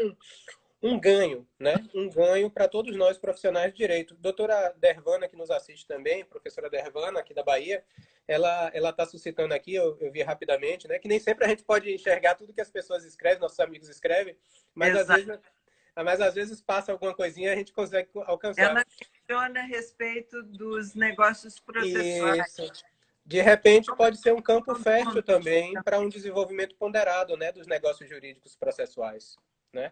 um ganho, né? Um ganho para todos nós profissionais de direito. Doutora Dervana, que nos assiste também, professora Dervana, aqui da Bahia, ela está suscitando aqui, eu vi rapidamente, né? Que nem sempre a gente pode enxergar tudo que as pessoas escrevem, nossos amigos escrevem, mas às vezes passa alguma coisinha e a gente consegue alcançar. Ela questiona a respeito dos negócios processuais. Isso. De repente, pode ser um campo fértil também para um desenvolvimento ponderado, né, dos negócios jurídicos processuais, né?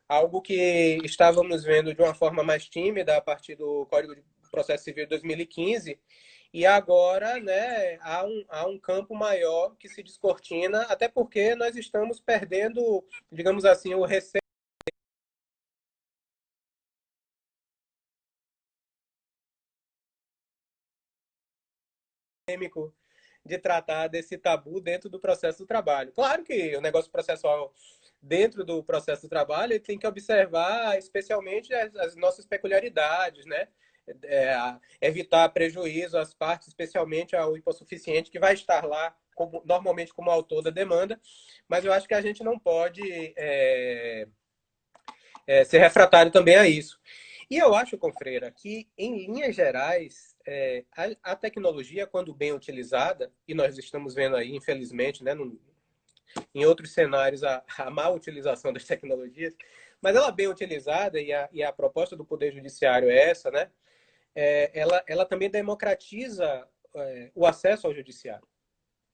Algo que estávamos vendo de uma forma mais tímida a partir do Código de Processo Civil de 2015, e agora, né, há um campo maior que se descortina, até porque nós estamos perdendo, digamos assim, o receio de tratar desse tabu dentro do processo do trabalho. Claro que o negócio processual dentro do processo do trabalho ele tem que observar especialmente as nossas peculiaridades, né? Evitar prejuízo às partes, especialmente ao hipossuficiente, que vai estar lá normalmente como autor da demanda, mas eu acho que a gente não pode ser refratário também a isso. E eu acho, Confreira, que, em linhas gerais, a tecnologia, quando bem utilizada, e nós estamos vendo aí, infelizmente, né, em outros cenários, a má utilização das tecnologias, mas ela bem utilizada, e a proposta do Poder Judiciário é essa, né, ela também democratiza o acesso ao judiciário.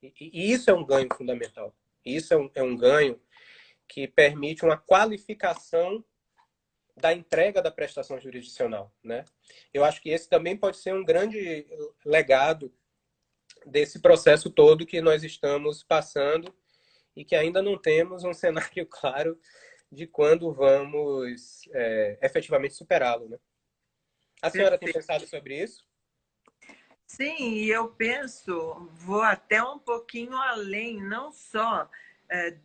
E isso é um ganho fundamental. Isso é um ganho que permite uma qualificação da entrega da prestação jurisdicional, né? Eu acho que esse também pode ser um grande legado desse processo todo que nós estamos passando e que ainda não temos um cenário claro de quando vamos efetivamente superá-lo, né? A senhora tem Perfeito. pensado sobre isso? Sim, e eu penso, vou até um pouquinho além, não só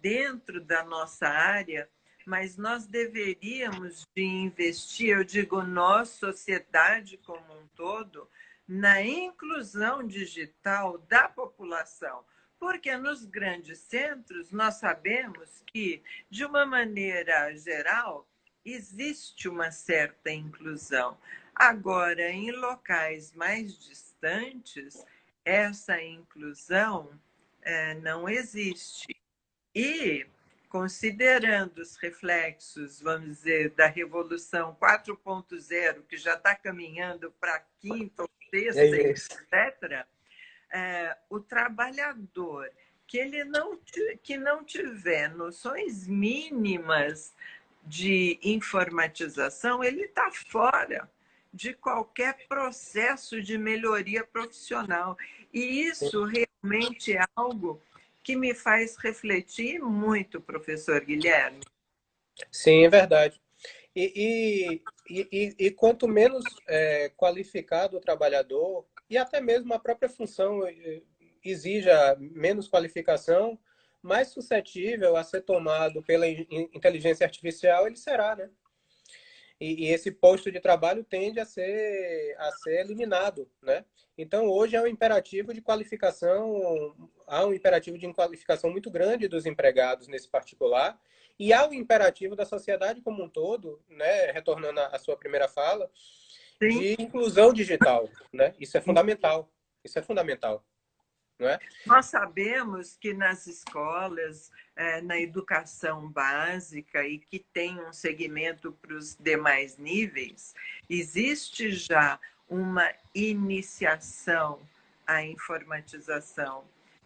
dentro da nossa área, mas nós deveríamos de investir, eu digo nós, sociedade como um todo, na inclusão digital da população. Porque nos grandes centros nós sabemos que, de uma maneira geral, existe uma certa inclusão. Agora, em locais mais distantes, essa inclusão não existe. E, considerando os reflexos, vamos dizer, da Revolução 4.0, que já está caminhando para a quinta ou sexta, etc., o trabalhador que não tiver noções mínimas de informatização, ele está fora de qualquer processo de melhoria profissional. E isso realmente é algo que me faz refletir muito, professor Guilherme. Sim, é verdade. E quanto menos qualificado o trabalhador, e até mesmo a própria função exija menos qualificação, mais suscetível a ser tomado pela inteligência artificial ele será, né? e esse posto de trabalho tende a ser eliminado, né? Então, hoje é um imperativo de qualificação, há um imperativo de qualificação muito grande dos empregados nesse particular, e há um imperativo da sociedade como um todo, né? Retornando à sua primeira fala, Sim. de inclusão digital, né? Isso é fundamental, isso é fundamental, não é? Nós sabemos que nas escolas, na educação básica e que tem um segmento para os demais níveis, existe já uma iniciação à informatização,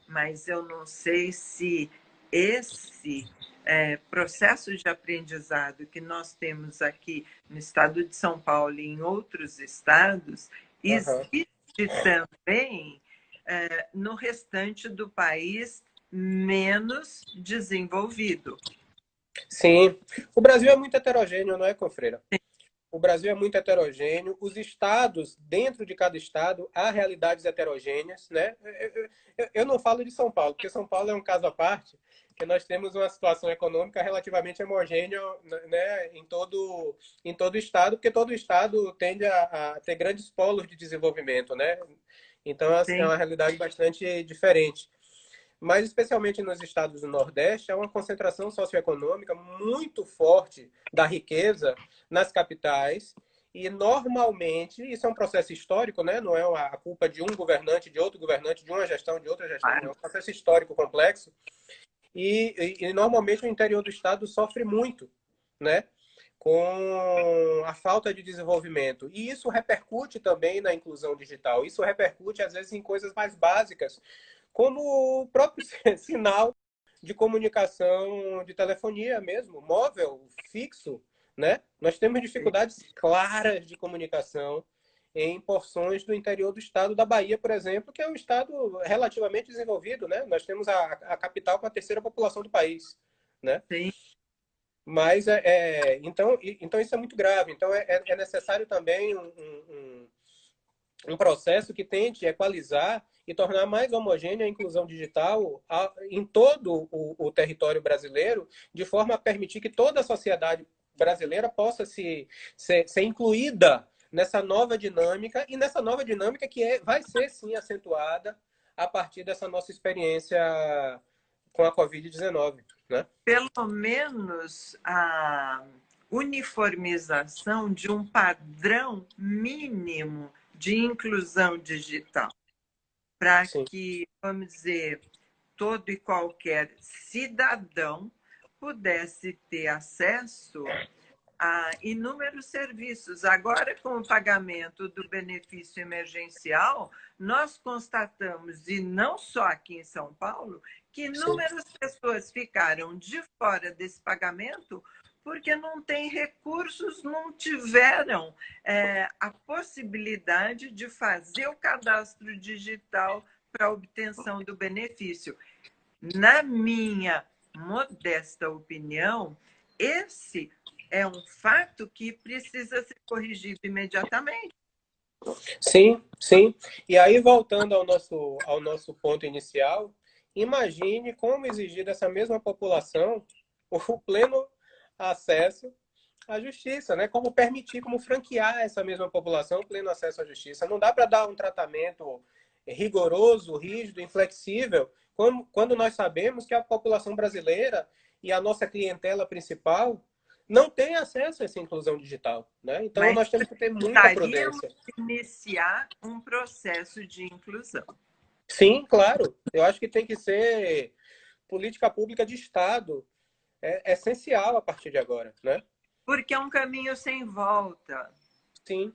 mas eu não sei se esse processo de aprendizado que nós temos aqui no estado de São Paulo e em outros estados Uhum. existe também no restante do país menos desenvolvido. Sim, o Brasil é muito heterogêneo, não é, Confreira? O Brasil é muito heterogêneo, os estados, dentro de cada estado, há realidades heterogêneas, né? Eu não falo de São Paulo, porque São Paulo é um caso à parte, que nós temos uma situação econômica relativamente homogênea, né, em todo o estado, porque todo o estado tende a ter grandes polos de desenvolvimento, né? Então, é Sim, uma realidade bastante diferente. Mas, especialmente nos estados do Nordeste, há uma concentração socioeconômica muito forte da riqueza nas capitais. E, normalmente, isso é um processo histórico, né? Não é a culpa de um governante, de outro governante, de uma gestão, de outra gestão. É claro. um processo histórico complexo. Normalmente, o interior do estado sofre muito, né? Com a falta de desenvolvimento. E isso repercute também na inclusão digital. Isso repercute, às vezes, em coisas mais básicas, como o próprio sinal de comunicação de telefonia mesmo, móvel, fixo, né? Nós temos dificuldades claras de comunicação em porções do interior do estado da Bahia, por exemplo, que é um estado relativamente desenvolvido, né? Nós temos a capital com a terceira população do país, né? Sim, Mas então isso é muito grave. Então é necessário também um processo que tente equalizar e tornar mais homogênea a inclusão digital em todo território brasileiro, de forma a permitir que toda a sociedade brasileira possa ser incluída nessa nova dinâmica, e nessa nova dinâmica que vai ser, sim, acentuada a partir dessa nossa experiência com a Covid-19, né? pelo menos a uniformização de um padrão mínimo de inclusão digital, para Sim, que, vamos dizer, todo e qualquer cidadão pudesse ter acesso a inúmeros serviços. Agora, com o pagamento do benefício emergencial, nós constatamos, e não só aqui em São Paulo, que sim. inúmeras pessoas ficaram de fora desse pagamento porque não têm recursos, não tiveram a possibilidade de fazer o cadastro digital para a obtenção do benefício. Na minha modesta opinião, esse é um fato que precisa ser corrigido imediatamente. Sim, sim. E aí, voltando ao nosso ponto inicial, imagine como exigir dessa mesma população o pleno acesso à justiça, né? Como permitir, como franquear essa mesma população o pleno acesso à justiça. Não dá para dar um tratamento rigoroso, rígido, inflexível, quando nós sabemos que a população brasileira e a nossa clientela principal não tem acesso a essa inclusão digital, né? Então, Mas nós temos que ter muita precisaríamos prudência. iniciar um processo de inclusão. Sim, claro. Eu acho que tem que ser política pública de Estado. É essencial a partir de agora, né? Porque é um caminho sem volta. Sim,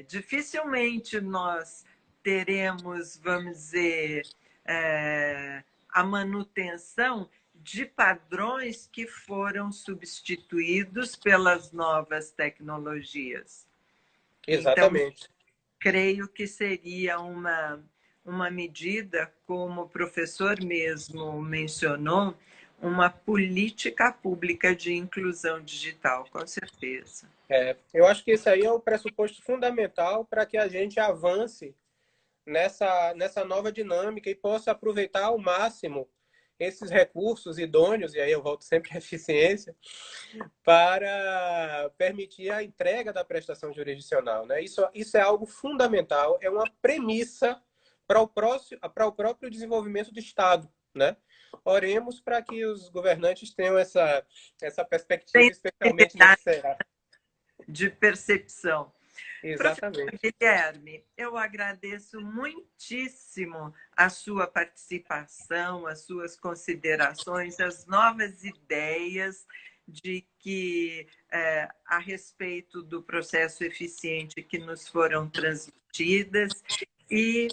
Dificilmente nós teremos, vamos dizer, a manutenção de padrões que foram substituídos pelas novas tecnologias. Então, exatamente. creio que seria uma medida, como o professor mesmo mencionou, uma política pública de inclusão digital, com certeza. Eu acho que esse aí é o pressuposto fundamental para que a gente avance nessa nova dinâmica e possa aproveitar ao máximo esses recursos idôneos, e aí eu volto sempre à eficiência, para permitir a entrega da prestação jurisdicional, né? Isso é algo fundamental, é uma premissa para o próprio desenvolvimento do Estado, né? Oremos para que os governantes tenham essa perspectiva especialmente nesse cenário. De percepção. Professor Exatamente. Guilherme, eu agradeço muitíssimo a sua participação, as suas considerações, as novas ideias de que a respeito do processo eficiente que nos foram transmitidas e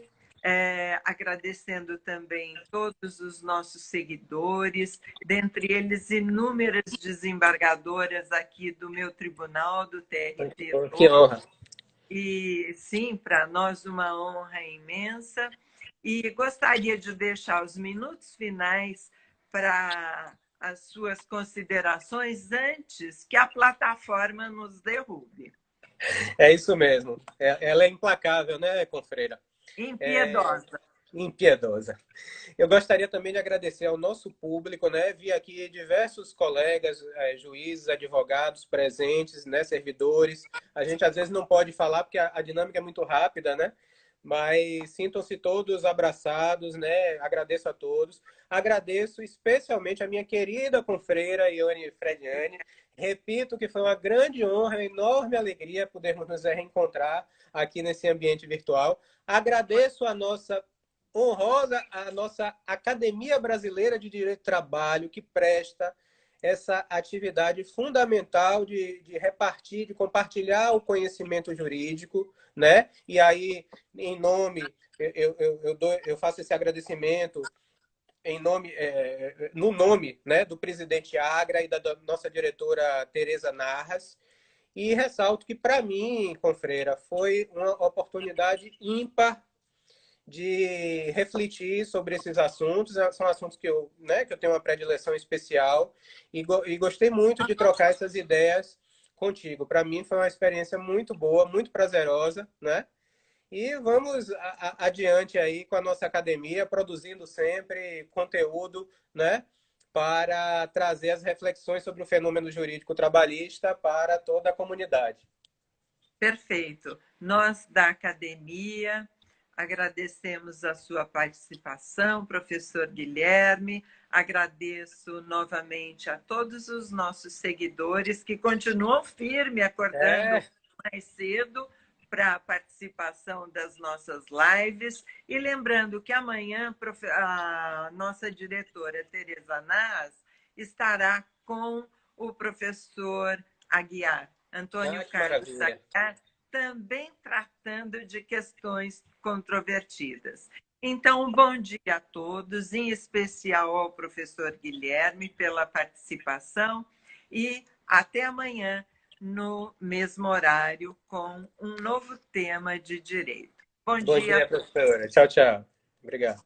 agradecendo também todos os nossos seguidores, dentre eles inúmeras desembargadoras aqui do meu tribunal, do TRT2. Que honra. E sim, para nós uma honra imensa. E gostaria de deixar os minutos finais para as suas considerações antes que a plataforma nos derrube. É isso mesmo. Ela é implacável, né, Confreira? Impiedosa. Impiedosa. Eu gostaria também de agradecer ao nosso público, né? Vi aqui diversos colegas, juízes, advogados presentes, né? Servidores. A gente às vezes não pode falar porque a dinâmica é muito rápida, né? Mas sintam-se todos abraçados, né? Agradeço a todos. Agradeço especialmente a minha querida confreira Ione Frediani. Repito que foi uma grande honra, uma enorme alegria podermos nos reencontrar aqui nesse ambiente virtual. Agradeço a nossa Academia Brasileira de Direito do Trabalho, que presta essa atividade fundamental de repartir, de compartilhar o conhecimento jurídico, né? E aí, em nome, eu faço esse agradecimento no nome, né, do presidente Agra e da nossa diretora Tereza Narras, e ressalto que, para mim, Confreira, foi uma oportunidade ímpar de refletir sobre esses assuntos. São assuntos que eu tenho uma predileção especial e gostei muito de trocar essas ideias contigo. Para mim foi uma experiência muito boa, muito prazerosa, né? E vamos adiante aí com a nossa academia, produzindo sempre conteúdo, né? Para trazer as reflexões sobre o fenômeno jurídico trabalhista para toda a comunidade. Perfeito. Nós da academia agradecemos a sua participação, professor Guilherme. Agradeço novamente a todos os nossos seguidores que continuam firme, acordando mais cedo para a participação das nossas lives. E lembrando que amanhã a nossa diretora, Tereza Naz, estará com o professor Aguiar, Antônio Carlos Aguiar, também tratando de questões controvertidas. Então, bom dia a todos, em especial ao professor Guilherme pela participação e até amanhã no mesmo horário com um novo tema de direito. Bom dia, professora. Tchau, tchau. Obrigado.